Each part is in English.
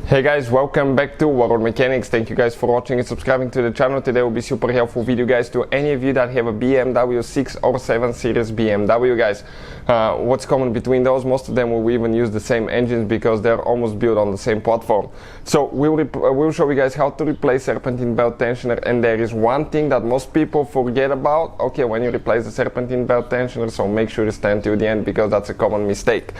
Hey guys, welcome back to World Mechanics. Thank you guys for watching and subscribing to the channel. Today will be super helpful video guys to any of you that have a BMW 6 or 7 series BMW guys. What's common between those? Most of them will even use the same engines because they're almost built on the same platform. So we'll show you guys how to replace serpentine belt tensioner, and there is one thing that most people forget about, okay, when you replace the serpentine belt tensioner, so make sure to stand till the end because that's a common mistake.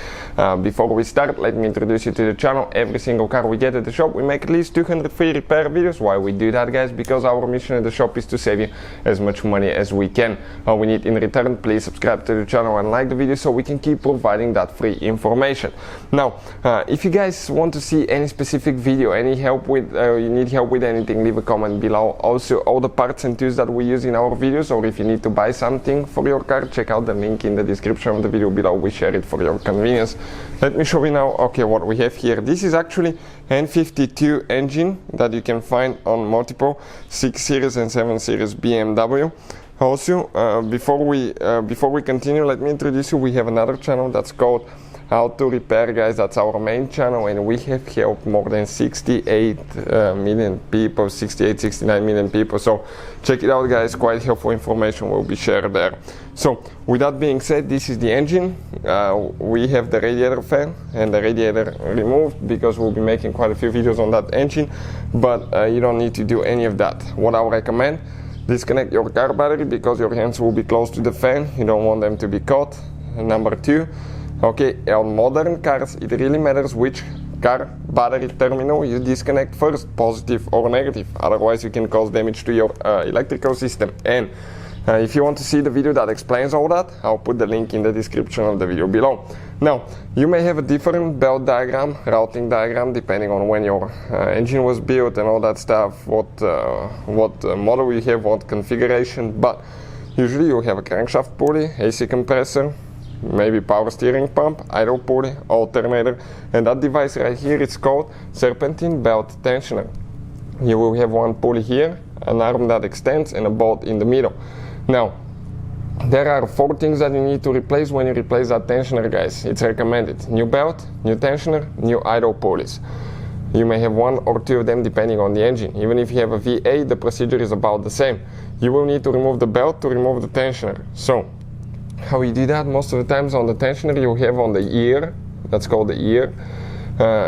Before we start, let me introduce you to the channel. Every single car we get at the shop, we make at least 200 free repair videos. Why we do that, guys? Because our mission at the shop is to save you as much money as we can. All we need in return, please subscribe to the channel and like the video so we can keep providing that free information. Now, if you guys want to see any specific video, any help with, you need help with anything, leave a comment below. Also, all the parts and tools that we use in our videos, or if you need to buy something for your car, check out the link in the description of the video below. We share it for your convenience. Let me show you now, okay, what we have here. This is actually N52 engine that you can find on multiple 6 series and 7 series BMW. Also, before we continue, let me introduce you. We have another channel that's called How to Repair, guys. That's our main channel, and we have helped more than 68 million people, 69 million people. So check it out, guys. Quite helpful information will be shared there. So with that being said, this is the engine. We have the radiator fan and the radiator removed because we'll be making quite a few videos on that engine, but you don't need to do any of that. What I would recommend, disconnect your car battery because your hands will be close to the fan. You don't want them to be caught. And number two, okay, on modern cars, it really matters which car battery terminal you disconnect first, positive or negative. Otherwise, you can cause damage to your electrical system. And if you want to see the video that explains all that, I'll put the link in the description of the video below. Now, you may have a different belt diagram, routing diagram, depending on when your engine was built and all that stuff, what model you have, what configuration, but usually you have a crankshaft pulley, AC compressor, maybe power steering pump, idle pulley, alternator, and that device right here is called serpentine belt tensioner. You will have one pulley here, an arm that extends, and a bolt in the middle. Now, there are 4 things that you need to replace when you replace that tensioner, guys. It's recommended: new belt, new tensioner, new idle pulleys. You may have 1 or 2 of them depending on the engine. Even if you have a V8, the procedure is about the same. You will need to remove the belt to remove the tensioner. So, how you do that? Most of the times on the tensioner you have on the ear, that's called the ear.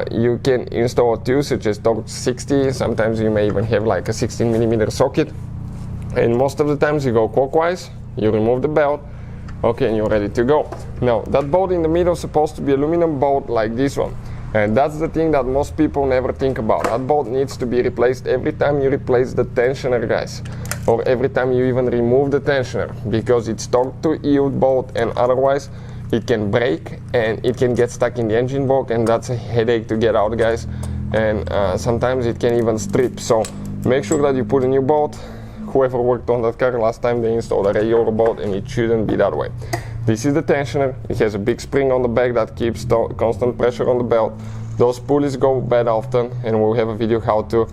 You can install a tool such as torque 60. Sometimes you may even have like a 16mm socket. And most of the times you go clockwise, you remove the belt, okay, and you're ready to go. Now, that bolt in the middle is supposed to be aluminum bolt like this one. And that's the thing that most people never think about. That bolt needs to be replaced every time you replace the tensioner, guys. Or every time you even remove the tensioner, because it's torque to yield bolt, and otherwise it can break and it can get stuck in the engine block, and that's a headache to get out, guys. And sometimes it can even strip. So make sure that you put a new bolt. Whoever worked on that car last time, they installed a regular bolt, and it shouldn't be that way. This is the tensioner. It has a big spring on the back that keeps constant pressure on the belt. Those pulleys go bad often, and we'll have a video how to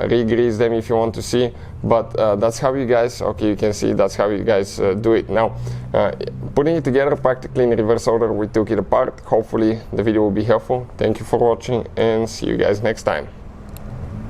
re-grease them if you want to see. But that's how you guys, okay, you can see that's how you guys do it. Now, putting it together practically in reverse order, we took it apart. Hopefully the video will be helpful. Thank you for watching, and see you guys next time.